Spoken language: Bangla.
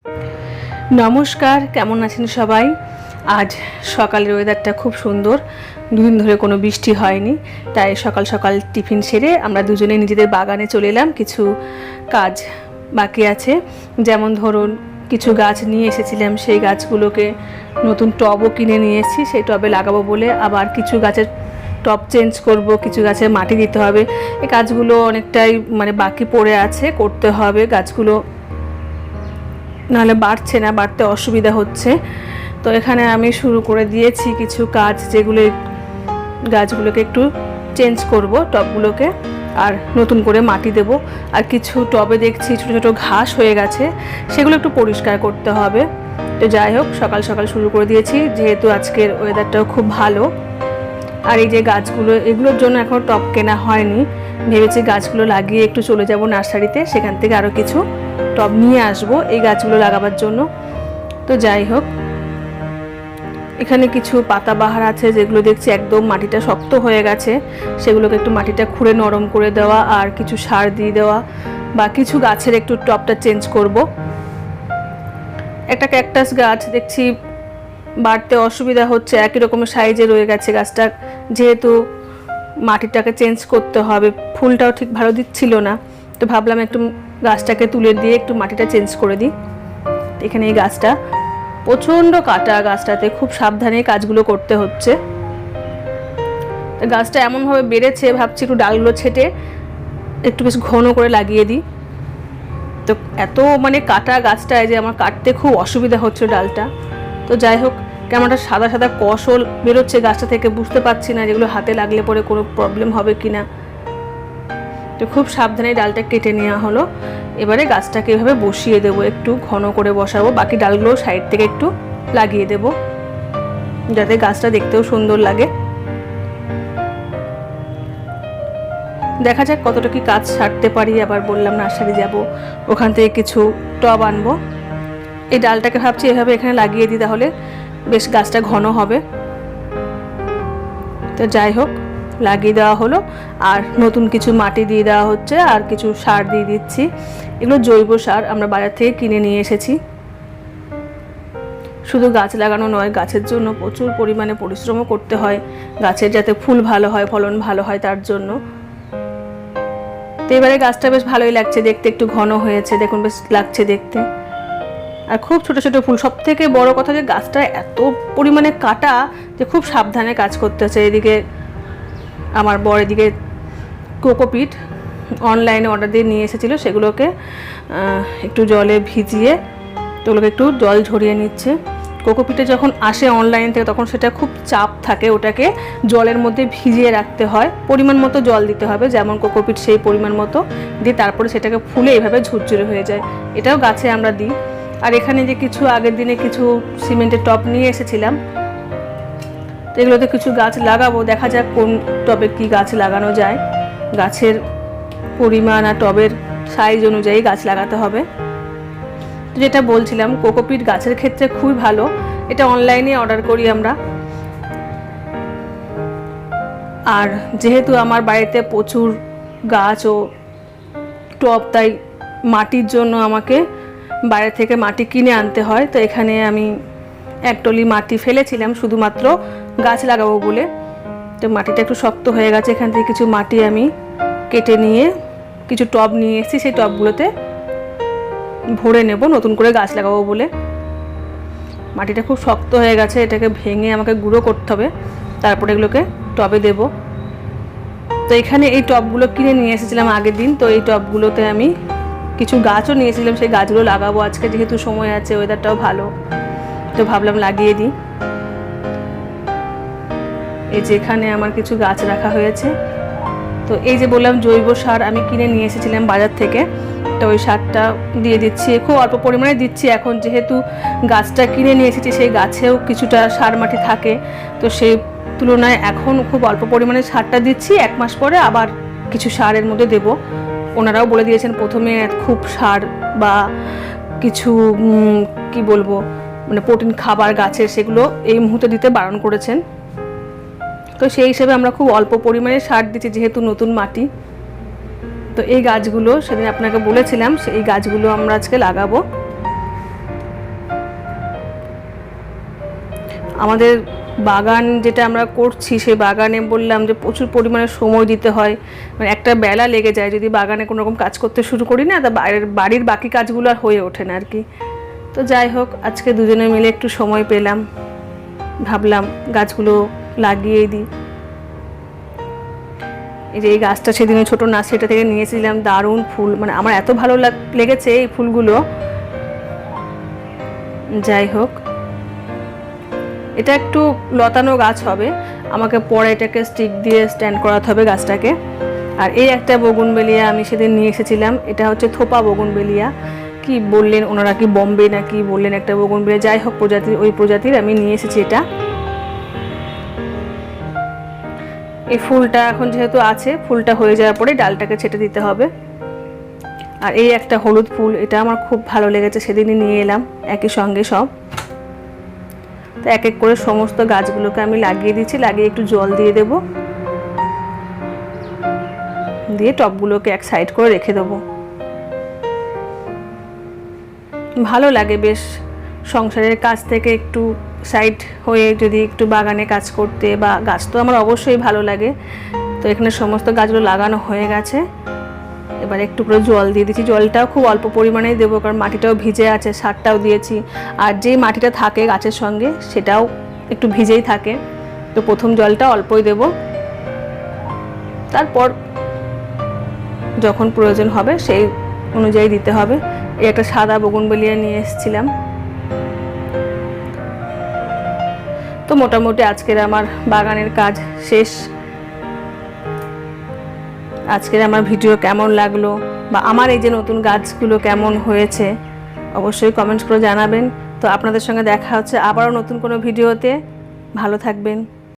নমস্কার, কেমন আছেন সবাই? আজ সকালের ওয়েদারটা খুব সুন্দর। দুদিন ধরে কোনো বৃষ্টি হয়নি, তাই সকাল সকাল টিফিন সেরে আমরা দুজনে নিজেদের বাগানে চলে এলাম। কিছু কাজ বাকি আছে, যেমন ধরুন কিছু গাছ নিয়ে এসেছিলাম, সেই গাছগুলোকে নতুন টবও কিনে নিয়ে এসেছি, সেই টবে লাগাবো বলে। আবার কিছু গাছের টব চেঞ্জ করব, কিছু গাছে মাটি দিতে হবে। এই কাজগুলো অনেকটাই বাকি পড়ে আছে, করতে হবে। গাছগুলো নাহলে বাড়ছে না, বাড়তে অসুবিধা হচ্ছে। তো এখানে আমি শুরু করে দিয়েছি কিছু কাজ, যেগুলো গাছগুলোকে একটু চেঞ্জ করব, টবগুলোকে, আর নতুন করে মাটি দেব। আর কিছু টবে দেখছি ছোটো ছোটো ঘাস হয়ে গেছে, সেগুলো একটু পরিষ্কার করতে হবে। তো যাই হোক, সকাল সকাল শুরু করে দিয়েছি, যেহেতু আজকের ওয়েদারটাও খুব ভালো। আর এই যে গাছগুলো, এগুলোর জন্য এখন টব কেনা হয়নি, ভেবেছি গাছগুলো লাগিয়ে একটু চলে যাব নার্সারিতে, সেখান থেকে আরও কিছু টব নিয়ে আসবো এই গাছগুলো লাগাবার জন্য। তো যাই হোক, এখানে কিছু পাতাবাহার আছে, যেগুলো দেখছি একদম মাটিটা শক্ত হয়ে গেছে, সেগুলোকে একটু মাটিটা খুঁড়ে নরম করে দেওয়া, আর কিছু সার দিয়ে দেওয়া, বা কিছু গাছের একটু টবটা চেঞ্জ করব। একটা ক্যাকটাস গাছ দেখছি বাড়তে অসুবিধা হচ্ছে, একই রকমের সাইজে রয়ে গেছে গাছটা, যেহেতু মাটিটাকে চেঞ্জ করতে হবে, ফুলটাও ঠিক ভালো দিচ্ছিল না। তো ভাবলাম একটু গাছটাকে তুলে দিয়ে একটু মাটিটা চেঞ্জ করে দিই। এখানে এই গাছটা প্রচণ্ড কাটা, গাছটাতে খুব সাবধানে কাজগুলো করতে হচ্ছে। গাছটা এমনভাবে বেড়েছে, ভাবছি একটু ডালগুলো ছেটে একটু বেশ ঘন করে লাগিয়ে দিই। তো এত কাটা গাছটায় যে আমার কাটতে খুব অসুবিধা হচ্ছে ডালটা। তো যাই হোক, কেমন একটা সাদা সাদা কষল বেরোচ্ছে গাছটা থেকে, বুঝতে পারছি না যেগুলো হাতে লাগলে পরে কোনো প্রবলেম হবে কি না। তো খুব সাবধানে ডালটা কেটে নেওয়া হলো। এবারে গাছটাকে এভাবে বসিয়ে দেবো, একটু ঘন করে বসাবো, বাকি ডালগুলো সাইড থেকে একটু লাগিয়ে দেব, যাতে গাছটা দেখতেও সুন্দর লাগে। দেখা যাক কতটা কি কাজ সারতে পারি। আবার বললাম নার্সারি যাব, ওখান থেকে কিছু টব আনবো। এই ডালটাকে ভাবছি এভাবে এখানে লাগিয়ে দিই, তাহলে বেশ গাছটা ঘন হবে। তো যাই হোক, লাগিয়ে দেওয়া হলো, আর নতুন কিছু মাটি দিয়ে দেওয়া হচ্ছে, আর কিছু সার দিয়ে দিচ্ছি। এগুলো জৈব সার, আমরা বাজার থেকে কিনে নিয়ে এসেছি। শুধু গাছ লাগানো নয়, গাছের জন্য প্রচুর পরিমাণে পরিশ্রমও করতে হয়, গাছের যাতে ফুল ভালো হয়, ফলন ভালো হয়, তার জন্য। তো এবারে গাছটা বেশ ভালোই লাগছে দেখতে, একটু ঘন হয়েছে, দেখুন বেশ লাগছে দেখতে। আর খুব ছোট ছোট ফুল। সব থেকে বড় কথা যে গাছটা এত পরিমাণে কাটা, যে খুব সাবধানে কাজ করতে হচ্ছে। এদিকে আমার বর এদিকে কোকোপিট অনলাইনে অর্ডার দিয়ে নিয়ে এসেছিলো, সেগুলোকে একটু জলে ভিজিয়ে তো ওগুলোকে একটু জল ঝরিয়ে নিচ্ছে। কোকোপিটে যখন আসে অনলাইন থেকে, তখন সেটা খুব চাপ থাকে, ওটাকে জলের মধ্যে ভিজিয়ে রাখতে হয়, পরিমাণ মতো জল দিতে হবে, যেমন কোকোপিট সেই পরিমাণ মতো দিয়ে তারপরে সেটাকে ফুলে এইভাবে ঝুরঝুরে হয়ে যায়। এটাও গাছে আমরা দিই। আর এখানে যে কিছু আগের দিনে কিছু সিমেন্টের টব নিয়ে এসেছিলাম, তো এগুলোতে কিছু গাছ লাগাবো, দেখা যাক কোন টবে কি গাছ লাগানো যায়। গাছের পরিমাণ আর টবের সাইজ অনুযায়ী গাছ লাগাতে হবে। তো যেটা বলছিলাম, কোকোপিট গাছের ক্ষেত্রে খুবই ভালো, এটা অনলাইনে অর্ডার করি আমরা। আর যেহেতু আমার বাড়িতে প্রচুর গাছ ও টব, তাই মাটির জন্য আমাকে বাইরে থেকে মাটি কিনে আনতে হয়। তো এখানে আমি এক টলি মাটি ফেলেছিলাম শুধুমাত্র গাছ লাগাবো বলে। তো মাটিটা একটু শক্ত হয়ে গেছে, এখান থেকে কিছু মাটি আমি কেটে নিয়ে কিছু টব নিয়ে এসেছি, সেই টবগুলোতে ভরে নেব নতুন করে গাছ লাগাবো বলে। মাটিটা খুব শক্ত হয়ে গেছে, এটাকে ভেঙে আমাকে গুঁড়ো করতে হবে, তারপরে এগুলোকে টবে দেব। তো এখানে এই টবগুলো কিনে নিয়ে এসেছিলাম আগের দিন। তো এই টবগুলোতে আমি কিছু গাছও নিয়েছিলাম, সেই গাছগুলো লাগাবো আজকে, যেহেতু সময় আছে, ওয়েদারটাও ভালো, তো ভাবলাম লাগিয়ে দিই। এই যে এখানে আমার কিছু গাছ রাখা হয়েছে। তো এই যে বললাম জৈব সার আমি কিনে নিয়ে এসেছিলাম বাজার থেকে, তো ওই সারটা দিয়ে দিচ্ছি, খুব অল্প পরিমাণে দিচ্ছি। এখন যেহেতু গাছটা কিনে নিয়ে এসেছি, সেই গাছেও কিছুটা সার মাটি থাকে, তো সেই তুলনায় এখন খুব অল্প পরিমাণে সারটা দিচ্ছি। 1 মাস পরে আবার কিছু সারের মধ্যে দেব। ওনারাও বলে দিয়েছেন প্রথমে খুব সার বা কিছু কি বলবো প্রোটিন খাবার গাছের, সেগুলো এই মুহূর্তে দিতে বারণ করেছেন। তো সেই হিসেবে আমরা খুব অল্প পরিমাণে সার দিচ্ছি, যেহেতু নতুন মাটি। তো এই গাছগুলো সেদিন আপনাকে বলেছিলাম, সেই গাছগুলো আমরা আজকে লাগাবো। আমাদের বাগান যেটা আমরা করছি সেই বাগানে বললাম যে প্রচুর পরিমাণে সময় দিতে হয়, মানে একটা বেলা লেগে যায় যদি বাগানে কোনো রকম কাজ করতে শুরু করি না, তা বাড়ির বাকি কাজগুলো আর হয়ে ওঠে না আর কি। তো যাই হোক, আজকে দুজনে মিলে একটু সময় পেলাম, ভাবলাম গাছগুলো লাগিয়েই দিই। এই যে এই গাছটা সেদিন ছোটো নার্সারিটা থেকে নিয়েছিলাম, দারুণ ফুল, মানে আমার এত ভালো লেগেছে এই ফুলগুলো। যাই হোক, এটা একটু লতানো গাছ হবে, আমাকে পরে এটাকে স্টিক দিয়ে স্ট্যান্ড করাতে হবে গাছটাকে। আর এই একটা বগুনবেলিয়া আমি সেদিন নিয়ে এসেছিলাম, এটা হচ্ছে থোপা বগুনবেলিয়া, কি বললেন ওনারা, কি বম্বে না কি বললেন একটা বগুনবেলিয়া, যাই হোক প্রজাতির, ওই প্রজাতির আমি নিয়ে এসেছি এটা। এই ফুলটা এখন যেহেতু আছে, ফুলটা হয়ে যাওয়ার পরে ডালটাকে ছেটে দিতে হবে। আর এই একটা হলুদ ফুল, এটা আমার খুব ভালো লেগেছে, সেদিনই নিয়ে এলাম একই সঙ্গে সব। তো এক এক করে সমস্ত গাছগুলোকে আমি লাগিয়ে দিচ্ছি, লাগিয়ে একটু জল দিয়ে দেব, দিয়ে টবগুলোকে এক সাইড করে রেখে দেবো। ভালো লাগে বেশ সংসারের কাজ থেকে একটু সাইড হয়ে যদি একটু বাগানে কাজ করতে, বা গাছ তো আমার অবশ্যই ভালো লাগে। তো এখানে সমস্ত গাছগুলো লাগানো হয়ে গেছে, এবার একটু করে জল দিয়ে দিচ্ছি, জলটাও খুব অল্প পরিমাণেই দেবো, কারণ মাটিটাও ভিজে আছে, সারটাও দিয়েছি, আর যে মাটিটা থাকে গাছের সঙ্গে সেটাও একটু ভিজেই থাকে। তো প্রথম জলটা অল্পই দেব, তারপর যখন প্রয়োজন হবে সেই অনুযায়ী দিতে হবে। এই একটা সাদা বগুনবেলিয়া নিয়ে এসেছিলাম। তো মোটামুটি আজকের আমার বাগানের কাজ শেষ। আজকের আমার ভিডিও কেমন লাগলো, বা আমার এই যে নতুন গাছগুলো কেমন হয়েছে, অবশ্যই কমেন্টস করে জানাবেন। তো আপনাদের সঙ্গে দেখা হচ্ছে আবারও নতুন কোনো ভিডিওতে। ভালো থাকবেন।